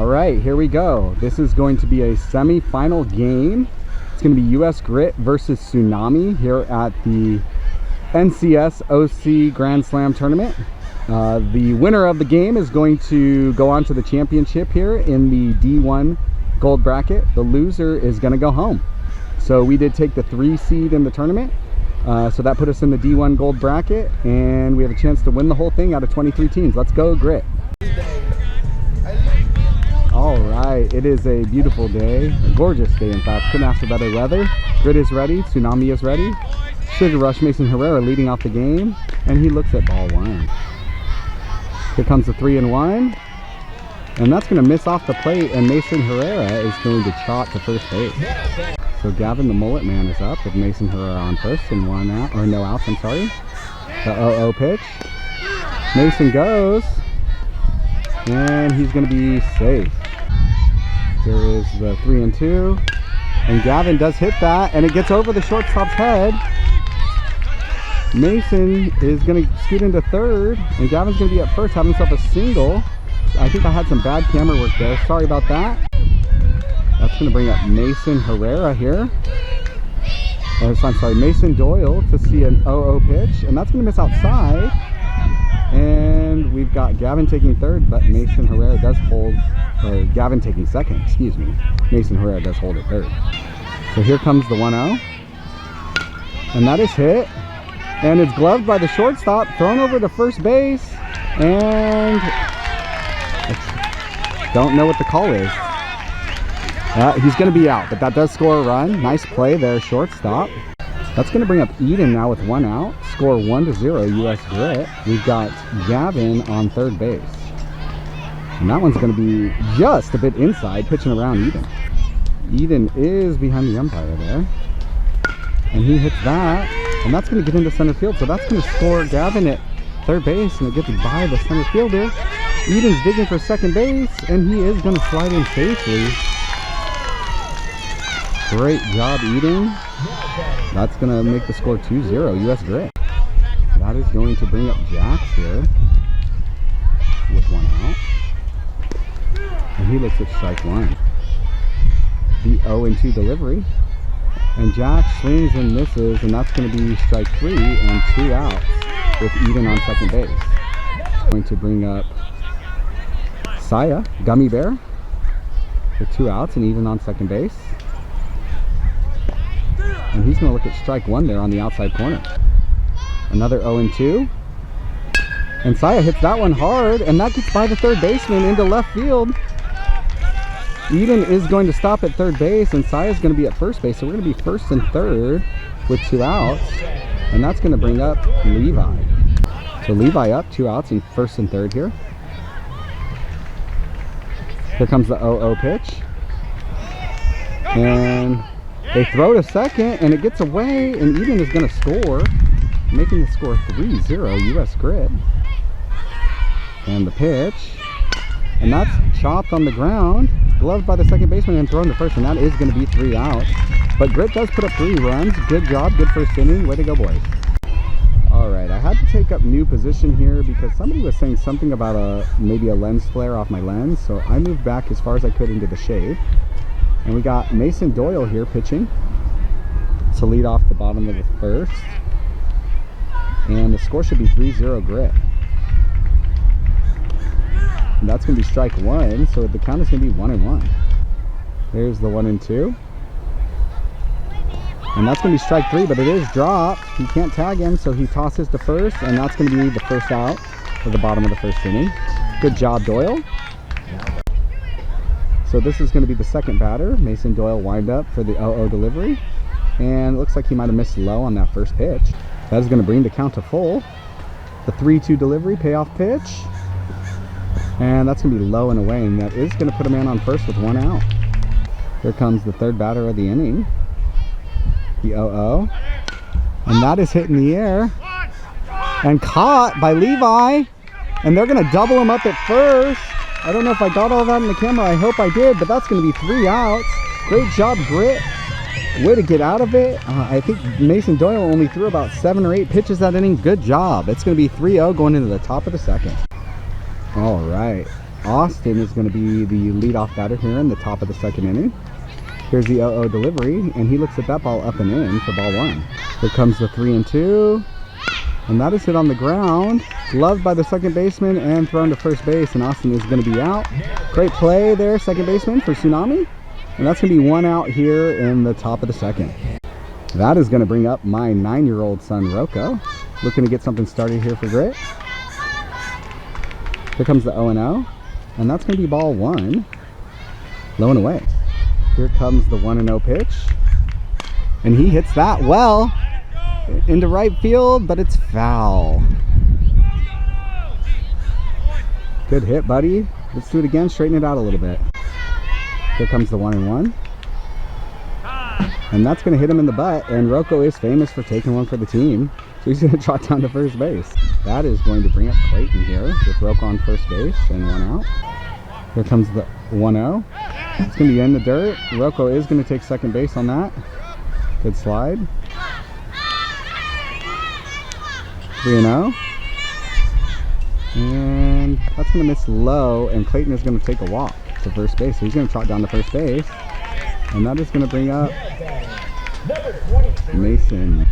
All right, here we go. This is going to be a semi-final game. It's going to be US Grit versus Tsunami here at the NCS OC Grand Slam tournament. The winner of the game is going to go on to the championship here in the D1 gold bracket. The loser is going to go home. So we did take the 3 seed in the tournament. So that put us in the D1 gold bracket, and we have a chance to win the whole thing out of 23 teams. Let's go Grit. All right, it is a beautiful day, a gorgeous day in fact. Couldn't ask for better weather. Grit is ready, Tsunami is ready. Sugar Rush Mason Herrera leading off the game, and he looks at ball 1. Here comes the 3-1, and that's going to miss off the plate, and Mason Herrera is going to trot to first base. So Gavin the Mullet Man is up with Mason Herrera on first and 1 out, or no outs, I'm sorry. The 0-0 pitch. Mason goes, and he's going to be safe. There is the 3-2, and Gavin does hit that, and it gets over the shortstop's head. Mason is going to scoot into third, and Gavin's going to be at first, have himself a single. I think I had some bad camera work there. Sorry about that. That's going to bring up Mason Herrera here. Or, I'm sorry, Mason Doyle to see an 0-0 pitch, and that's going to miss outside. And we've got Gavin taking third, but Mason Herrera does hold, or Gavin taking second, excuse me. Mason Herrera does hold at third. So here comes the 1-0. And that is hit. And it's gloved by the shortstop, thrown over to first base. And don't know what the call is. He's going to be out, but that does score a run. Nice play there, shortstop. That's going to bring up Eden now with 1 out. Score 1-0 US Grit. We've got Gavin on third base. And that one's going to be just a bit inside, pitching around Eden. Eden is behind the umpire there. And he hits that. And that's going to get into center field. So that's going to score Gavin at third base. And it gets by the center fielder. Eden's digging for second base. And he is going to slide in safely. Great job, Eden. That's going to make the score 2-0 US Grit. That is going to bring up Jax here with 1 out. And he looks at strike 1. The 0-2 delivery. And Jax swings and misses, and that's going to be strike 3 and 2 outs with Eden on second base. Going to bring up Saya, Gummy Bear, with 2 outs and Eden on second base. And he's going to look at strike 1 there on the outside corner. Another 0-2. And Saya hits that one hard, and that gets by the third baseman into left field. Eden is going to stop at third base, and Saya's going to be at first base. So we're going to be first and third with 2 outs. And that's going to bring up Levi. So Levi up, 2 outs in first and third here. Here comes the 0-0 pitch. And they throw to second, and it gets away, and Eden is going to score, making the score 3-0 US Grit. And the pitch, and that's chopped on the ground, gloved by the second baseman and thrown to first, and that is going to be 3 outs. But Grit does put up 3 runs. Good job, good first inning. Way to go, boys. All right, I had to take up new position here because somebody was saying something about maybe a lens flare off my lens, so I moved back as far as I could into the shade. And we got Mason Doyle here pitching to lead off the bottom of the first. And the score should be 3-0 Grit. And that's going to be strike 1, so the count is going to be 1-1. There's the 1-2. And that's going to be strike 3, but it is dropped. He can't tag him, so he tosses to first, and that's going to be the first out of the bottom of the first inning. Good job, Doyle. So this is going to be the second batter. Mason Doyle wind up for the 0-0 delivery. And it looks like he might have missed low on that first pitch. That is going to bring the count to full. The 3-2 delivery, payoff pitch. And that's going to be low and away, and that is going to put a man on first with 1 out. Here comes the third batter of the inning. The 0-0. And that is hit in the air. And caught by Levi. And they're going to double him up at first. I don't know if I got all that in the camera. I hope I did, but that's going to be 3 outs. Great job, Grit. Way to get out of it. I think Mason Doyle only threw about 7 or 8 pitches that inning. Good job. It's going to be 3-0 going into the top of the second. All right. Austin is going to be the leadoff batter here in the top of the second inning. Here's the 0-0 delivery, and he looks at that ball up and in for ball one. Here comes the 3-2, and that is hit on the ground. Loved by the second baseman and thrown to first base, and Austin is going to be out. Great play there, second baseman for Tsunami. And that's going to be one out here in the top of the second. That is going to bring up my 9-year-old son, Rocco. Looking to get something started here for Grit. Here comes the 0-0. And that's going to be ball one. Low and away. Here comes the 1-0 pitch. And he hits that well into right field, but it's foul. Good hit, buddy. Let's do it again. Straighten it out a little bit. Here comes the 1-1. And that's going to hit him in the butt. And Rocco is famous for taking one for the team. So he's going to trot down to first base. That is going to bring up Clayton here with Rocco on first base and one out. Here comes the 1-0. It's going to be in the dirt. Rocco is going to take second base on that. Good slide. 3-0. And that's going to miss low. And Clayton is going to take a walk to first base. So he's going to trot down to first base. And that is going to bring up Mason,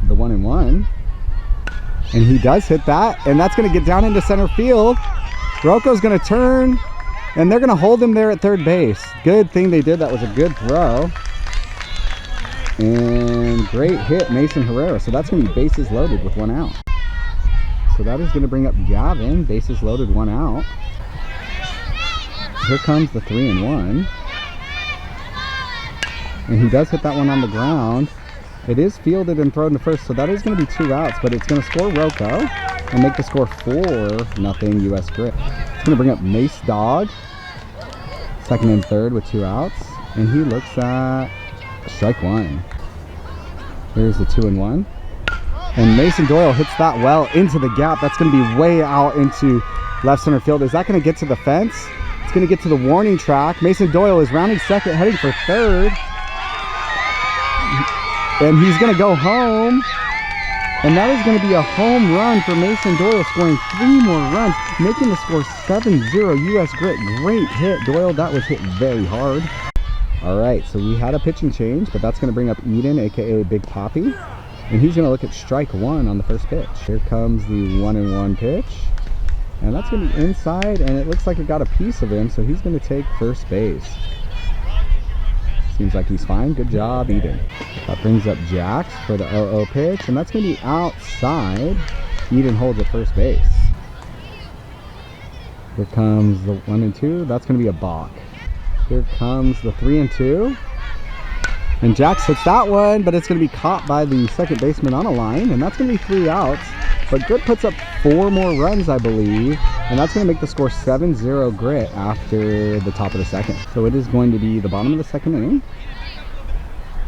the 1-1. And he does hit that. And that's going to get down into center field. Rocco's going to turn. And they're going to hold him there at third base. Good thing they did. That was a good throw. And great hit, Mason Herrera. So that's going to be bases loaded with one out. So that is going to bring up Gavin. Bases loaded, one out. Here comes the 3-1. And he does hit that one on the ground. It is fielded and thrown to first, so that is going to be 2 outs, but it's going to score Rocco and make the score 4-0 US Grit. It's going to bring up Mace Dog, second and third with 2 outs, and he looks at strike one. Here's the 2-1. And Mason Doyle hits that well into the gap. That's going to be way out into left center field. Is that going to get to the fence? It's going to get to the warning track. Mason Doyle is rounding second, heading for third. And he's going to go home. And that is going to be a home run for Mason Doyle, scoring 3 more runs, making the score 7-0 US Grit. Great hit, Doyle. That was hit very hard. All right, so we had a pitching change, but that's going to bring up Eden, a.k.a. Big Poppy. And he's going to look at strike one on the first pitch. Here comes the 1-1 pitch. And that's going to be inside, and it looks like it got a piece of him, so he's going to take first base. Seems like he's fine. Good job, Eden. That brings up Jax for the 0-0 pitch, and that's going to be outside. Eden holds at first base. Here comes the 1-2. That's going to be a balk. Here comes the 3-2. And Jax hits that one, but it's going to be caught by the second baseman on a line, and that's going to be 3 outs. But Grit puts up 4 more runs, I believe, and that's going to make the score 7-0 Grit after the top of the second. So it is going to be the bottom of the second inning.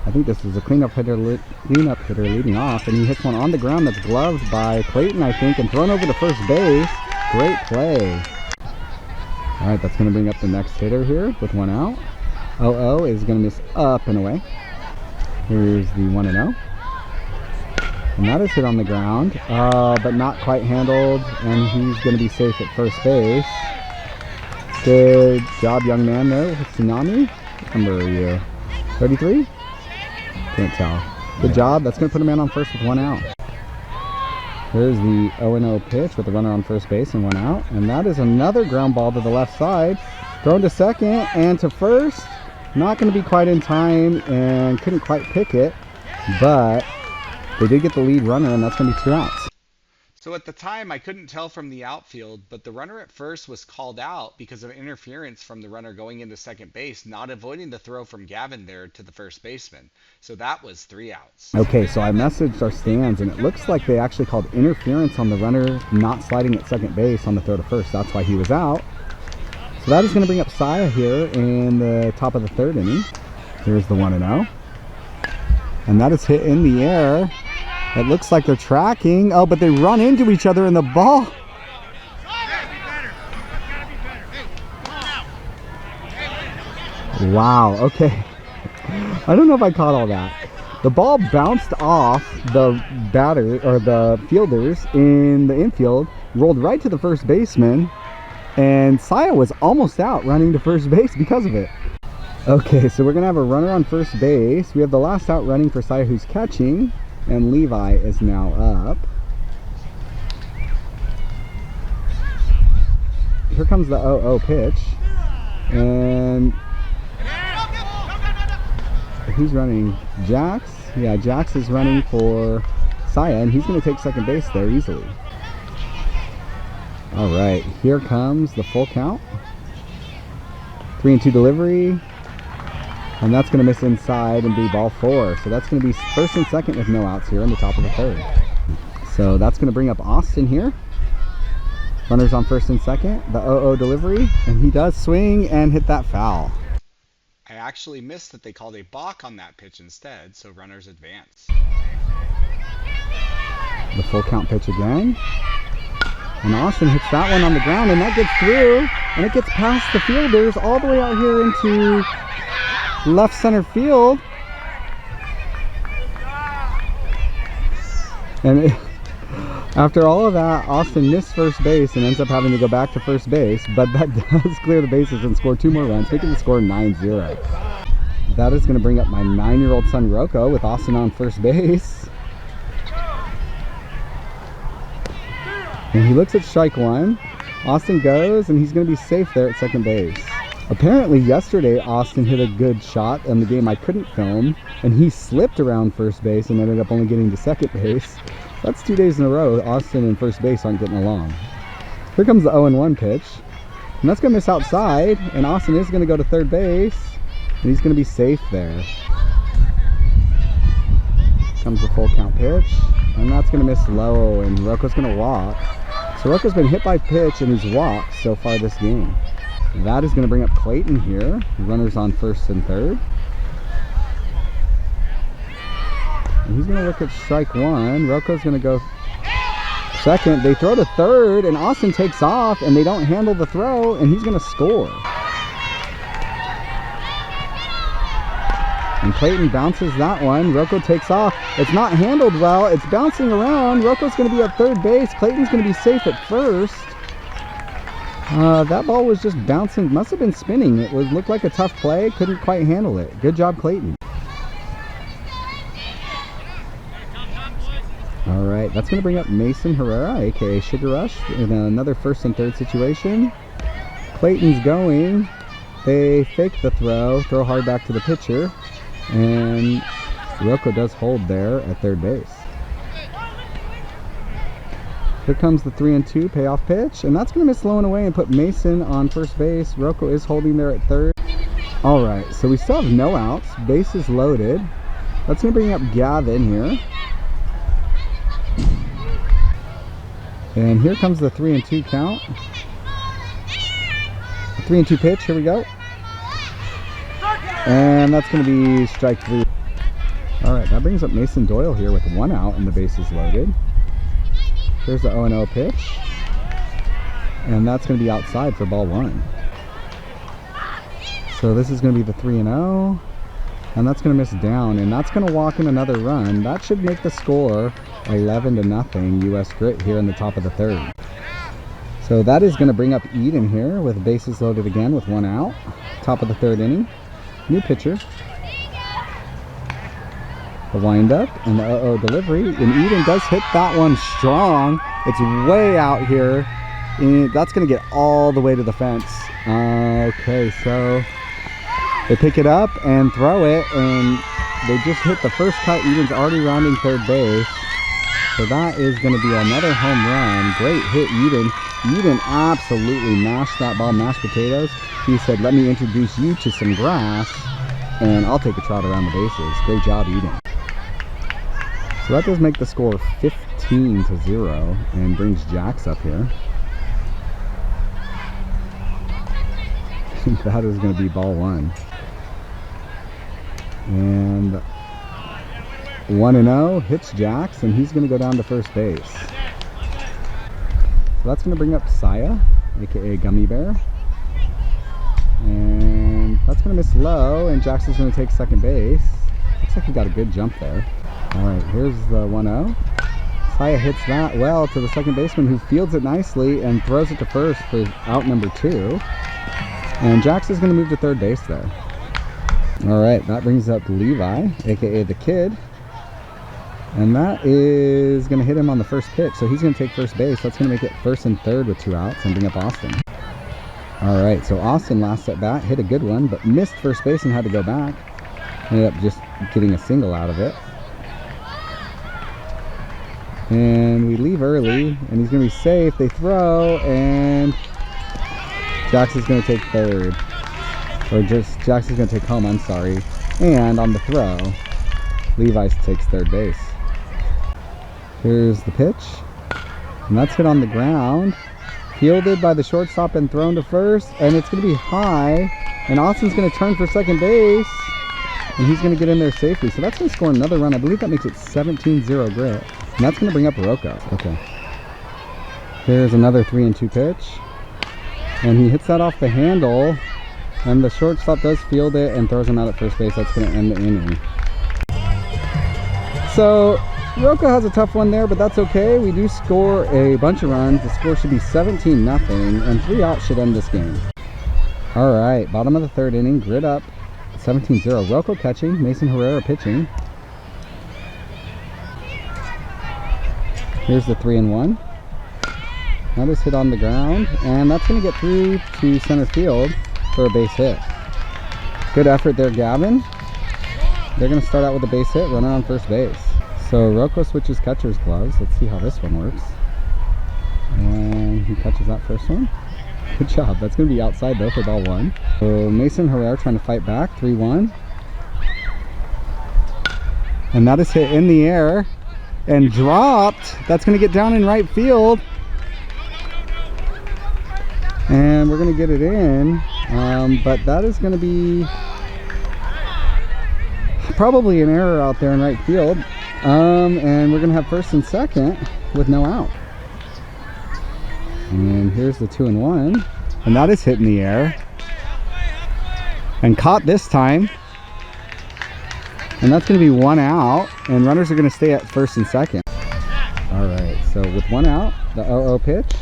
I think this is a cleanup hitter leading off, and he hits one on the ground that's gloved by Clayton, I think, and thrown over to first base. Great play. All right, that's going to bring up the next hitter here with 1 out. 0-0 is going to miss up and away. Here's the 1-0. And that is hit on the ground, but not quite handled, and he's going to be safe at first base. Good job, young man, there with Tsunami. What number are you? 33? Can't tell. Good job. That's going to put a man on first with 1 out. Here's the 0-0 pitch with the runner on first base and 1 out. And that is another ground ball to the left side. Thrown to second and to first. Not going to be quite in time and couldn't quite pick it, but they did get the lead runner, and that's going to be 2 outs. So at the time, I couldn't tell from the outfield, but the runner at first was called out because of interference from the runner going into second base, not avoiding the throw from Gavin there to the first baseman. So that was 3 outs. Okay, so I messaged our stands, and it looks like they actually called interference on the runner not sliding at second base on the throw to first. That's why he was out. So that is going to bring up Saya here in the top of the third inning. Here's the 1-0. And that is hit in the air. It looks like they're tracking. Oh, but they run into each other in the ball. Wow, okay. I don't know if I caught all that. The ball bounced off the batter or the fielders in the infield, rolled right to the first baseman, And Saya was almost out running to first base because of it. Okay, so we're gonna have a runner on first base. We have the last out running for Saya, who's catching, and Levi is now up. Here comes the 0-0 pitch. And who's running? Jax? Yeah, Jax is running for Saya, and he's going to take second base there easily. All right, here comes the full count. 3-2 delivery, and that's going to miss inside and be ball 4. So that's going to be first and second with no outs here in the top of the third. So that's going to bring up Austin here. Runners on first and second, the 0-0 delivery, and he does swing and hit that foul. I actually missed that they called a balk on that pitch instead, so runners advance. The full count pitch again. And Austin hits that one on the ground, and that gets through, and it gets past the fielders all the way out here into left center field. And after all of that, Austin missed first base and ends up having to go back to first base, but that does clear the bases and score 2 more runs, making the score 9-0. That is going to bring up my 9-year-old son Rocco with Austin on first base. And he looks at strike 1. Austin goes, and he's going to be safe there at second base. Apparently yesterday Austin hit a good shot in the game I couldn't film, and he slipped around first base and ended up only getting to second base. That's 2 days in a row Austin and first base aren't getting along. Here comes the 0-1 pitch, and that's going to miss outside, and Austin is going to go to third base, and he's going to be safe there. Comes the full count pitch, and that's going to miss low, and Rocco's going to walk. So Rocco's been hit by pitch, and he's walked so far this game. That is going to bring up Clayton here. Runners on first and third. And he's going to look at strike 1. Rocco's going to go second. They throw to third, and Austin takes off, and they don't handle the throw, and he's going to score. And Clayton bounces that one. Rocco takes off. It's not handled well. It's bouncing around. Rocco's going to be at third base. Clayton's going to be safe at first. That ball was just bouncing. Must have been spinning. It looked like a tough play. Couldn't quite handle it. Good job, Clayton. All right, that's going to bring up Mason Herrera, aka Sugar Rush, in another first and third situation. Clayton's going. They fake the throw hard back to the pitcher, and Rocco does hold there at third base. Here comes the 3-2 payoff pitch, and that's going to miss low and away and put Mason on first base. Rocco is holding there at third. All right, so we still have no outs. Bases loaded. That's going to bring up Gavin here. And here comes the 3-2 count. The 3-2 pitch, here we go. And that's going to be strike 3. All right, that brings up Mason Doyle here with 1 out and the bases loaded. Here's the 0-0 pitch. And that's going to be outside for ball 1. So this is going to be the 3-0. And that's going to miss down, and that's going to walk in another run. That should make the score 11-0 US Grit here in the top of the third. So that is going to bring up Eden here with bases loaded again with 1 out. Top of the third inning. New pitcher. The windup and the 0-0 delivery. And Eden does hit that one strong. It's way out here. And that's going to get all the way to the fence. Okay, so they pick it up and throw it, and they just hit the first cut. Eden's already rounding third base. So that is going to be another home run. Great hit, Eden. Eden absolutely mashed that ball, mashed potatoes. He said, let me introduce you to some grass, and I'll take a trot around the bases. Great job, Eden. So that does make the score 15-0 and brings Jax up here. That is going to be ball 1. And 1-0 hits Jax, and he's going to go down to first base. So that's going to bring up Saya, aka Gummy Bear. And that's going to miss low, and Jax is going to take second base. Looks like he got a good jump there. Alright, here's the 1-0. Kaya hits that well to the second baseman, who fields it nicely and throws it to first for out number 2. And Jax is going to move to third base there. All right, that brings up Levi, aka the Kid. And that is going to hit him on the first pitch, so he's going to take first base. That's going to make it first and third with 2 outs and bring up Austin. All right, so Austin last at bat hit a good one, but missed first base and had to go back. Ended up just getting a single out of it. And we leave early, and he's going to be safe. They throw, and Jax is going to take third. Or just, Jax is going to take home, I'm sorry. And on the throw, Levi takes third base. Here's the pitch. And that's hit on the ground. Fielded by the shortstop and thrown to first. And it's going to be high. And Austin's going to turn for second base. And he's going to get in there safely. So that's going to score another run. I believe that makes it 17-0 Grit. And that's going to bring up Rocco. Okay. Here's another 3-2 pitch. And he hits that off the handle. And the shortstop does field it and throws him out at first base. That's going to end the inning. So Rocco has a tough one there, but that's okay. We do score a bunch of runs. The score should be 17-0, and 3 outs should end this game. All right, bottom of the third inning, Grit up, 17-0. Rocco catching, Mason Herrera pitching. Here's the 3-1. That is hit on the ground, and that's going to get through to center field for a base hit. Good effort there, Gavin. They're going to start out with a base hit, runner on first base. So Rocco switches catcher's gloves. Let's see how this one works. And he catches that first one. Good job. That's going to be outside though for ball 1. So Mason Herrera trying to fight back, 3-1. And that is hit in the air and dropped. That's going to get down in right field. And we're going to get it in. But that is going to be probably an error out there in right field. And we're going to have first and second with no out. And here's the 2-1. And that is hit in the air. And caught this time. And that's going to be 1 out. And runners are going to stay at first and second. All right, so with 1 out, the 0-0 pitch.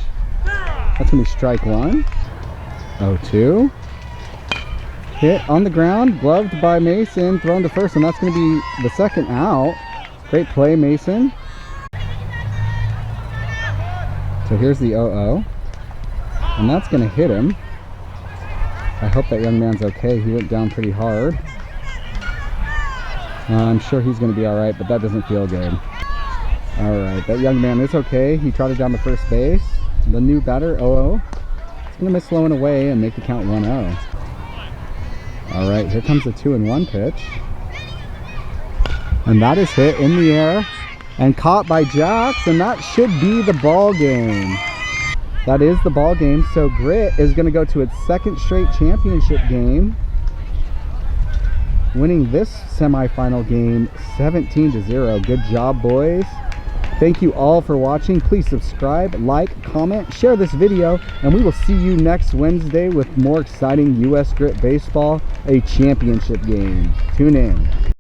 That's going to be strike 1. 0-2. Hit on the ground, gloved by Mason, thrown to first, and that's going to be the second out. Great play, Mason. So here's the 0-0. And that's going to hit him. I hope that young man's okay. He went down pretty hard. I'm sure he's going to be all right, but that doesn't feel good. All right, that young man is okay. He trotted down to first base. The new batter, 0-0. It's going to miss low and away and make the count 1-0. All right, here comes the 2-1 pitch. And that is hit in the air and caught by Jax, and that should be the ball game. That is the ball game. So Grit is going to go to its second straight championship game, winning this semifinal game 17-0. Good job, boys. Thank you all for watching. Please subscribe, like, comment, share this video, and we will see you next Wednesday with more exciting US Grit Baseball, a championship game. Tune in.